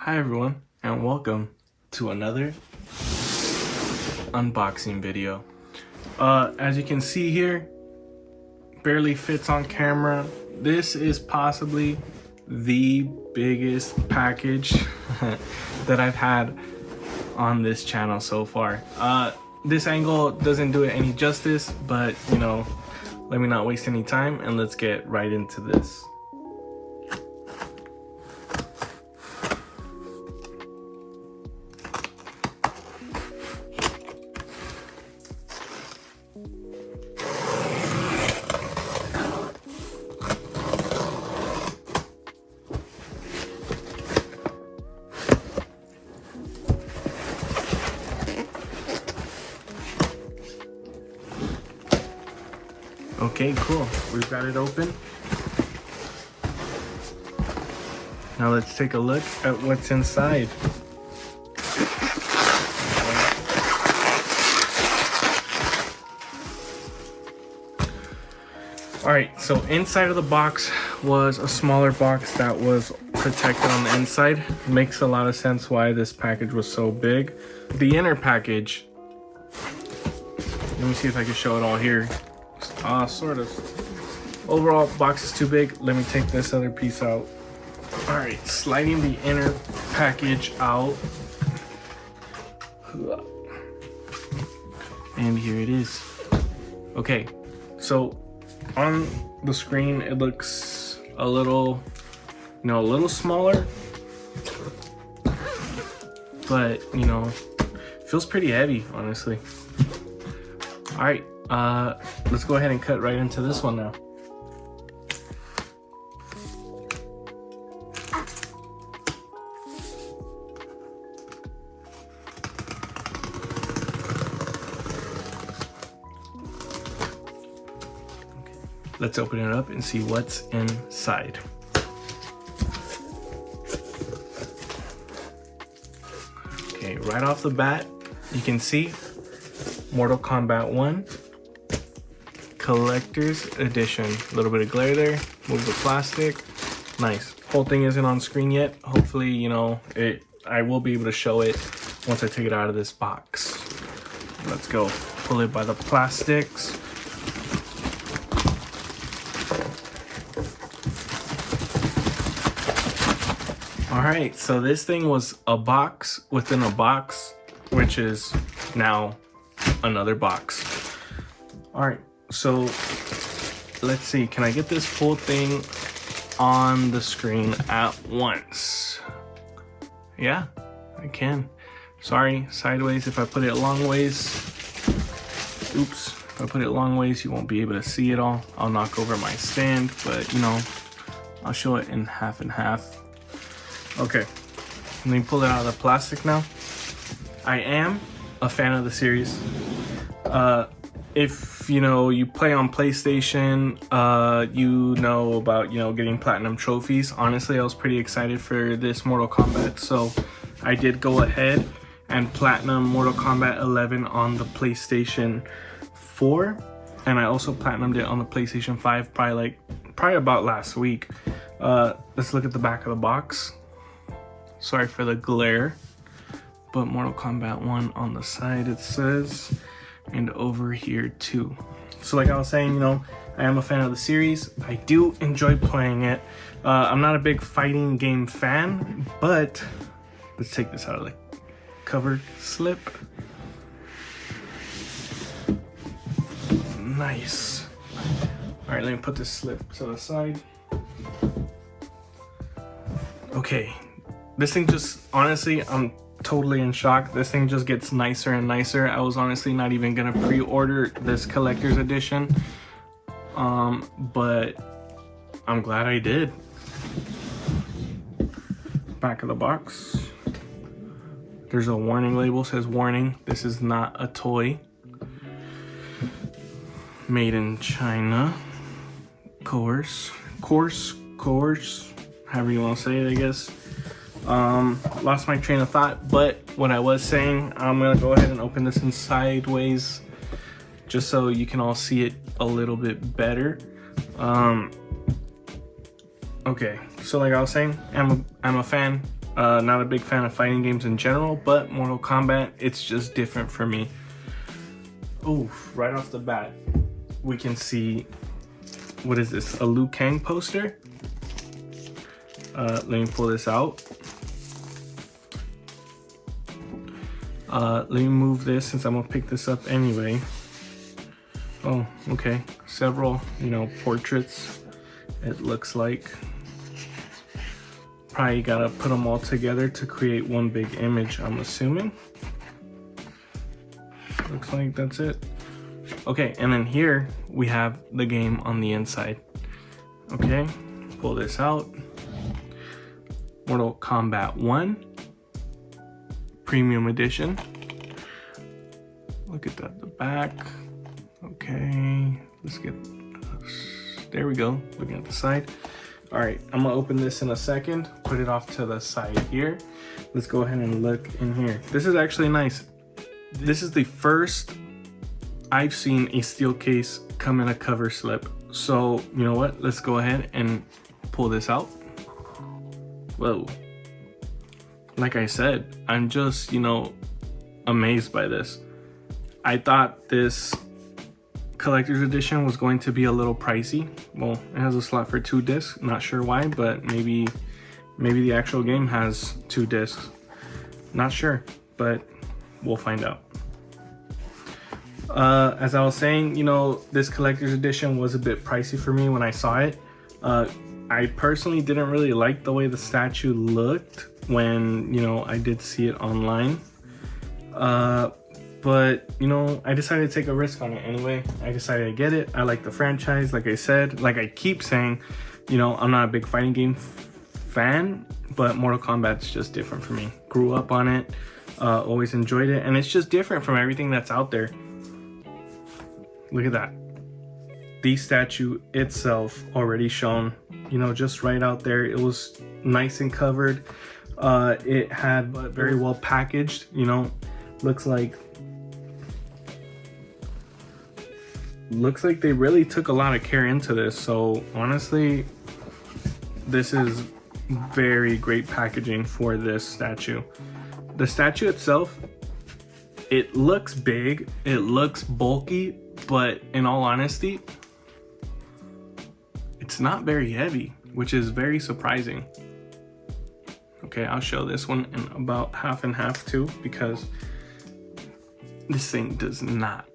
Hi everyone, and welcome to another unboxing video. As you can see here, barely fits on camera. This is possibly the biggest package that I've had on this channel so far. This angle doesn't do it any justice, but you know, let me not waste any time and let's get right into this. Okay, cool. We've got it open. Now let's take a look at what's inside. Alright, so inside of the box was a smaller box that was protected on the inside. Makes a lot of sense why this package was so big. The inner package, let me see if I can show it all here. Sort of. Overall, box is too big. Let me take this other piece out. All right, sliding the inner package out. And here it is. Okay, so on the screen, it looks a little, a little smaller, but feels pretty heavy, honestly. All right. Let's go ahead and cut right into this one now. Let's open it up and see what's inside. Okay, right off the bat, you can see Mortal Kombat 1. Collector's edition. A little bit of glare there. Move the plastic. Nice. Whole thing isn't on screen yet. Hopefully, I will be able to show it once I take it out of this box. Let's go. Pull it by the plastics. All right, so this thing was a box within a box, which is now another box. All right. So let's see, can I get this full thing on the screen at once? Yeah, I can. Sorry, sideways. If I put it long ways, oops, if I put it long ways, you won't be able to see it all. I'll knock over my stand, but I'll show it in half and half. Okay, let me pull it out of the plastic now. I am a fan of the series. If you play on PlayStation, about getting platinum trophies. Honestly, I was pretty excited for this Mortal Kombat, so I did go ahead and platinum Mortal Kombat 11 on the PlayStation 4, and I also platinumed it on the PlayStation 5 probably about last week. Let's look at the back of the box. Sorry for the glare, but Mortal Kombat 1 on the side it says. And over here too. So like I was saying, I am a fan of the series. I do enjoy playing it. I'm not a big fighting game fan, but let's take this out of the cover slip. Nice. All right, let me put this slip to the side. Okay, this thing just, honestly, I'm totally in shock. This thing just gets nicer and nicer. I was honestly not even gonna pre-order this collector's edition, but I'm glad I did. Back of the box, there's a warning label, says warning, this is not a toy. Made in China. Course, however you want to say it, I guess. Lost my train of thought, but what I was saying, I'm gonna go ahead and open this in sideways just so you can all see it a little bit better. Okay, so like I was saying, I'm a fan Not a big fan of fighting games in general, but Mortal Kombat, it's just different for me. Oh, right off the bat, we can see, what is this? A Liu Kang poster? Let me pull this out. Let me move this since I'm gonna pick this up anyway. Oh, okay. Several, portraits, it looks like. Probably gotta put them all together to create one big image, I'm assuming. Looks like that's it. Okay, and then here we have the game on the inside. Okay, pull this out. Mortal Kombat 1 Premium Edition. Look at that, the back. Okay, let's get, there we go, looking at the side. All right, I'm gonna open this in a second, put it off to the side here. Let's go ahead and look in here. This is actually nice. This is the first I've seen a steel case come in a cover slip. So, you know what? Let's go ahead and pull this out. Whoa. Like I said, I'm just, amazed by this. I thought this collector's edition was going to be a little pricey. Well, it has a slot for 2 discs. Not sure why, but maybe the actual game has 2 discs. Not sure, but we'll find out. As I was saying, this collector's edition was a bit pricey for me when I saw it. I personally didn't really like the way the statue looked when, I did see it online. But, I decided to take a risk on it anyway. I decided to get it. I like the franchise, like I said. Like I keep saying, I'm not a big fighting game fan, but Mortal Kombat's just different for me. Grew up on it, always enjoyed it, and it's just different from everything that's out there. Look at that. The statue itself already shown, just right out there. It was nice and covered. It had very well packaged, looks like they really took a lot of care into this. So honestly, this is very great packaging for this statue. The statue itself, it looks big, it looks bulky, but in all honesty, it's not very heavy, which is very surprising. Okay, I'll show this one in about half and half too, because this thing does not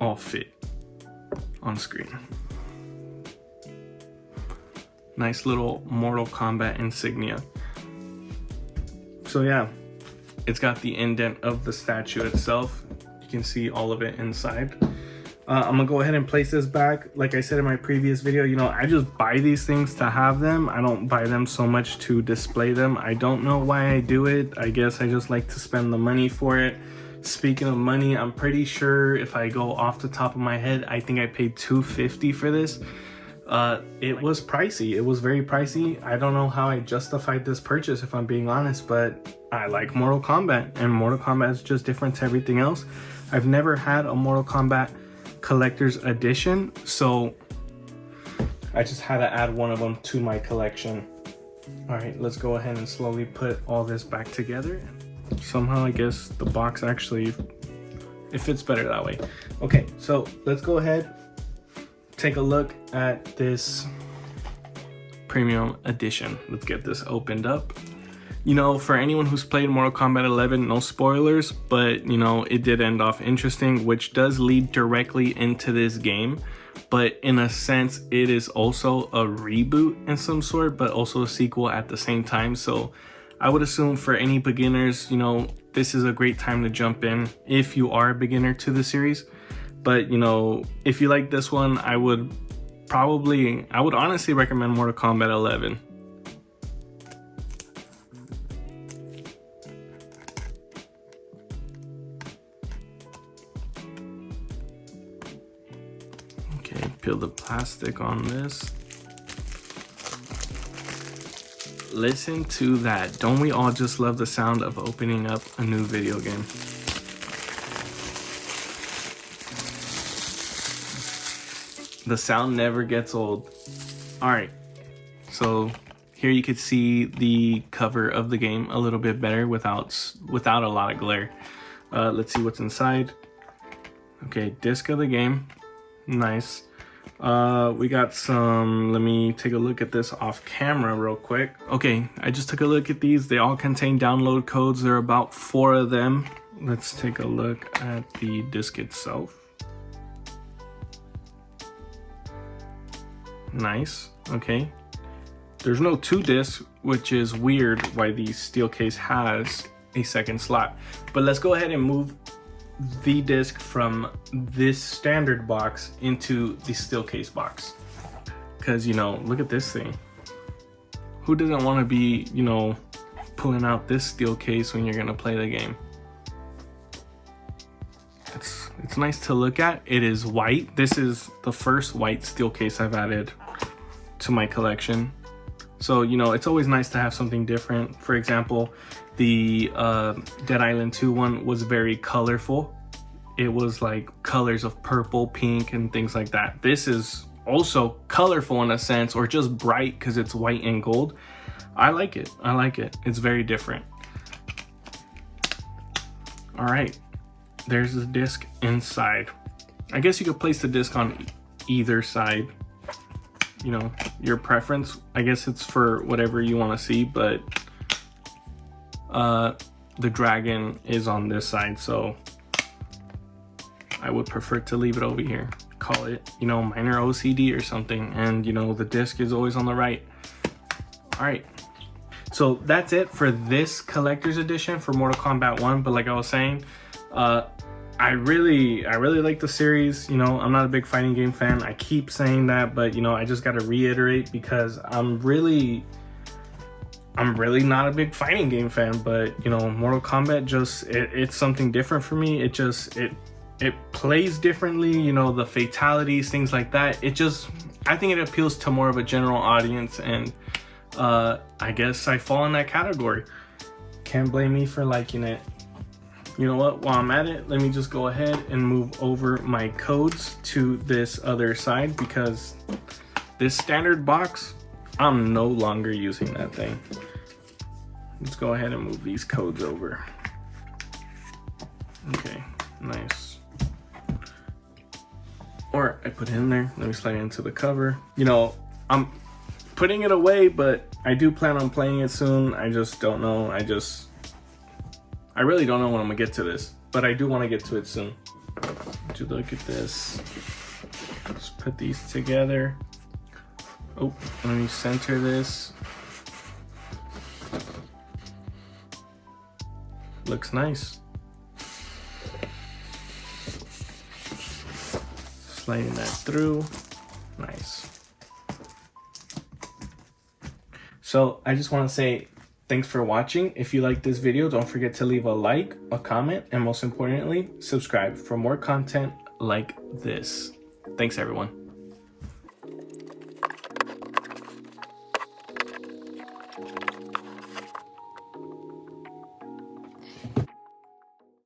all fit on screen. Nice little Mortal Kombat insignia. So yeah, it's got the indent of the statue itself. You can see all of it inside. I'm gonna go ahead and place this back. Like I said in my previous video, I just buy these things to have them. I don't buy them so much to display them. I don't know why I do it. I guess I just like to spend the money for it. Speaking of money, I'm pretty sure if I go off the top of my head, I think I paid $250 for this. It was pricey. It was very pricey. I don't know how I justified this purchase, if I'm being honest, but I like Mortal Kombat, and Mortal Kombat is just different to everything else. I've never had a Mortal Kombat collector's edition, so I just had to add one of them to my collection. All right, let's go ahead and slowly put all this back together. Somehow I guess the box actually, it fits better that way. Okay, so let's go ahead, take a look at this premium edition. Let's get this opened up. For anyone who's played Mortal Kombat 11, no spoilers, but it did end off interesting, which does lead directly into this game. But in a sense, it is also a reboot in some sort, but also a sequel at the same time. So I would assume for any beginners, this is a great time to jump in if you are a beginner to the series. But if you like this one, I would honestly recommend Mortal Kombat 11. Okay, peel the plastic on this. Listen to that. Don't we all just love the sound of opening up a new video game? The sound never gets old. All right, so here you could see the cover of the game a little bit better without a lot of glare. Let's see what's inside. Okay, disc of the game, nice. We got some, let me take a look at this off camera real quick. Okay, I just took a look at these. They all contain download codes. There are about 4 of them. Let's take a look at the disc itself. Nice, okay. There's no 2 discs, which is weird why the steel case has a second slot. But let's go ahead and move the disc from this standard box into the steel case box. Because, you know, look at this thing. Who doesn't want to be, you know, pulling out this steel case when you're going to play the game? It's nice to look at. It is white. This is the first white steel case I've added to my collection. So, you know, it's always nice to have something different. For example, the Dead Island 2 one was very colorful. It was like colors of purple, pink, and things like that. This is also colorful in a sense, or just bright because it's white and gold. I like it. I like it. It's very different. All right. There's the disc inside. I guess you could place the disc on either side. You know, your preference. I guess it's for whatever you want to see, but the dragon is on this side, so I would prefer to leave it over here. Call it, you know, minor OCD or something, and you know, the disc is always on the right. All right. So that's it for this collector's edition for Mortal Kombat 1. But like I was saying, I really like the series. You know, I'm not a big fighting game fan. I keep saying that, but you know, I just got to reiterate because I'm really not a big fighting game fan. But you know, Mortal Kombat just it's something different for me. It plays differently. You know, the fatalities, things like that. I think it appeals to more of a general audience, and I guess I fall in that category. Can't blame me for liking it. You know what, while I'm at it, let me just go ahead and move over my codes to this other side, because this standard box, I'm no longer using that thing. Let's go ahead and move these codes over. Okay, nice. Or I put it in there, let me slide it into the cover. You know, I'm putting it away, but I do plan on playing it soon. I just don't know. I really don't know when I'm gonna get to this, but I do want to get to it soon. Would you look at this? Let's put these together. Oh, let me center this. Looks nice. Sliding that through. Nice. So I just want to say thanks for watching. If you like this video, don't forget to leave a like, a comment, and most importantly, subscribe for more content like this. Thanks, everyone.